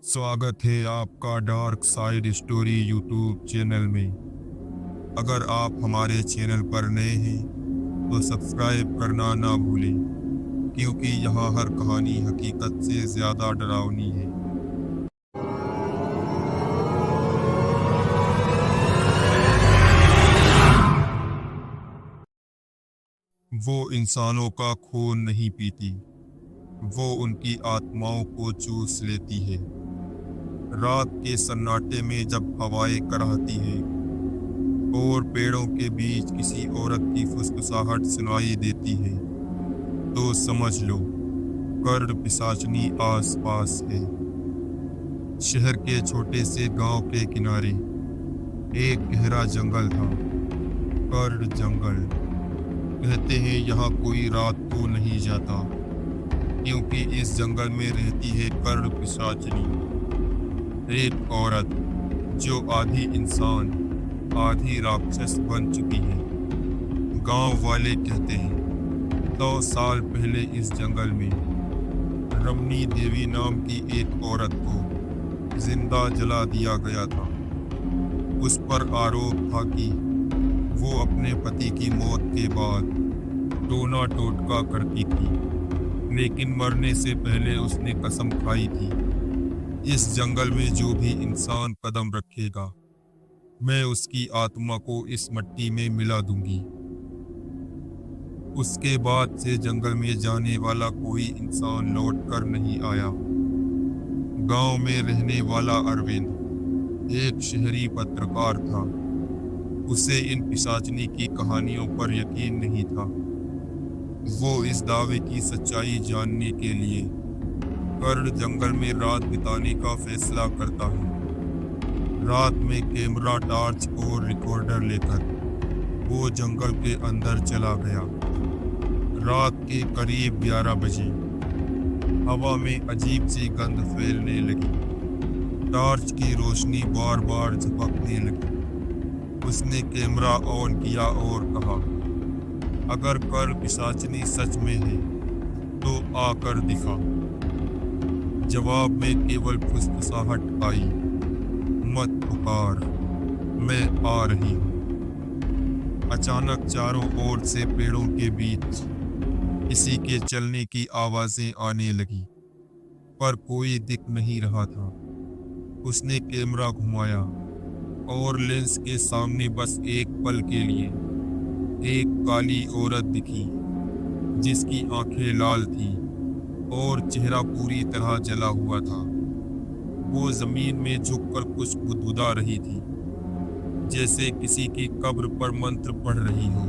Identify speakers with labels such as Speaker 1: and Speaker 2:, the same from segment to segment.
Speaker 1: स्वागत है आपका dark side story YouTube channel में। अगर आप हमारे चैनल पर नए हैं तो सब्सक्राइब करना ना भूलें, क्योंकि यहाँ हर कहानी हकीकत से ज़्यादा डरावनी है। वो इंसानों का खून नहीं पीती, वो उनकी आत्माओं को चूस लेती है। रात के सन्नाटे में जब हवाएं कराहती है और पेड़ों के बीच किसी औरत की फुसफुसाहट सुनाई देती है, तो समझ लो कर्ण पिशाचनी आसपास है। शहर के छोटे से गांव के किनारे एक गहरा जंगल था। कर्ण जंगल। कहते हैं यहाँ कोई रात को नहीं जाता, क्योंकि इस जंगल में रहती है कर्ण पिशाचनी, एक औरत जो आधी इंसान आधी राक्षस बन चुकी है। गांव वाले कहते हैं 100 साल पहले इस जंगल में रमनी देवी नाम की एक औरत को जिंदा जला दिया गया था। उस पर आरोप था कि वो अपने पति की मौत के बाद टोना टोटका करती थी, लेकिन मरने से पहले उसने कसम खाई थी, इस जंगल में जो भी इंसान कदम रखेगा मैं उसकी आत्मा को इस मिट्टी में मिला दूंगी। उसके बाद से जंगल में जाने वाला कोई इंसान लौट कर नहीं आया। गांव में रहने वाला अरविंद एक शहरी पत्रकार था। उसे इन पिशाचनी की कहानियों पर यकीन नहीं था। वो इस दावे की सच्चाई जानने के लिए कर्ण जंगल में रात बिताने का फैसला करता है। रात में कैमरा, टॉर्च और रिकॉर्डर लेकर वो जंगल के अंदर चला गया। रात के करीब 11 बजे हवा में अजीब सी गंध फैलने लगी। टॉर्च की रोशनी बार बार झपकने लगी। उसने कैमरा ऑन किया और कहा, अगर कर्ण पिशाचनी सच में है तो आकर दिखा। जवाब में केवल फुसफुसाहट आई, मत पुकार, मैं आ रही हूँ। अचानक चारों ओर से पेड़ों के बीच किसी के चलने की आवाजें आने लगी, पर कोई दिख नहीं रहा था। उसने कैमरा घुमाया और लेंस के सामने बस एक पल के लिए एक काली औरत दिखी, जिसकी आंखें लाल थी और चेहरा पूरी तरह जला हुआ था। वो जमीन में झुककर कुछ बुदबुदा रही थी, जैसे किसी की कब्र पर मंत्र पढ़ रही हो।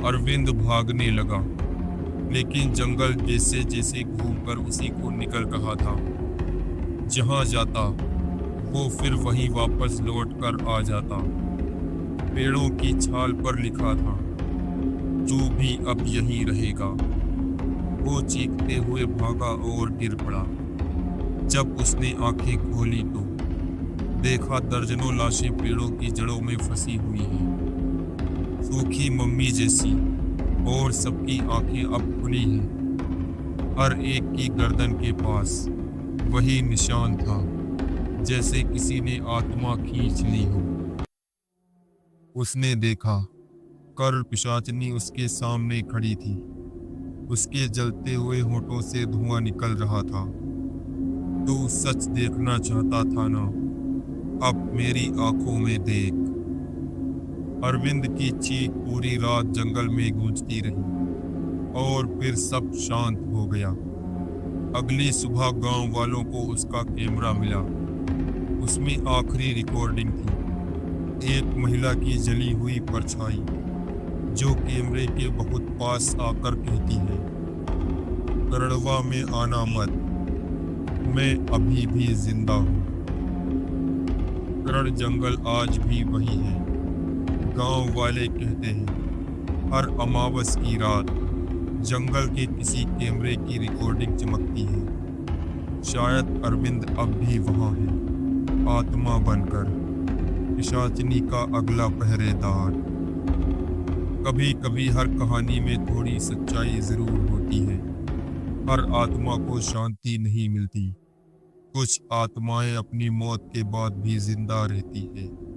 Speaker 1: अरविंद भागने लगा, लेकिन जंगल जैसे जैसे घूमकर उसी को निकल रहा था। जहां जाता वो फिर वहीं वापस लौट कर आ जाता। पेड़ों की छाल पर लिखा था, जो भी अब यहीं रहेगा। वो चीखते हुए भागा और गिर पड़ा। जब उसने आंखें खोली तो देखा दर्जनों लाशें पेड़ों की जड़ों में फंसी हुई हैं, सूखी मम्मी जैसी, और सबकी आंखें अब खुली हैं। हर एक की गर्दन के पास वही निशान था, जैसे किसी ने आत्मा खींच ली हो। उसने देखा कर्ण पिशाचनी उसके सामने खड़ी थी। उसके जलते हुए होठों से धुआं निकल रहा था। तू सच देखना चाहता था ना? अब मेरी आंखों में देख। अरविंद की चीख पूरी रात जंगल में गूंजती रही और फिर सब शांत हो गया। अगली सुबह गांव वालों को उसका कैमरा मिला। उसमें आखिरी रिकॉर्डिंग थी, एक महिला की जली हुई परछाई जो कैमरे के बहुत पास आकर कहती है, करणवा में आना मत, मैं अभी भी जिंदा हूँ। कर्ण जंगल आज भी वही है। गांव वाले कहते हैं हर अमावस की रात जंगल के किसी कैमरे की रिकॉर्डिंग चमकती है। शायद अरविंद अब भी वहां है, आत्मा बनकर, पिशाचनी का अगला पहरेदार। कभी कभी हर कहानी में थोड़ी सच्चाई जरूर होती है। हर आत्मा को शांति नहीं मिलती, कुछ आत्माएं अपनी मौत के बाद भी जिंदा रहती है।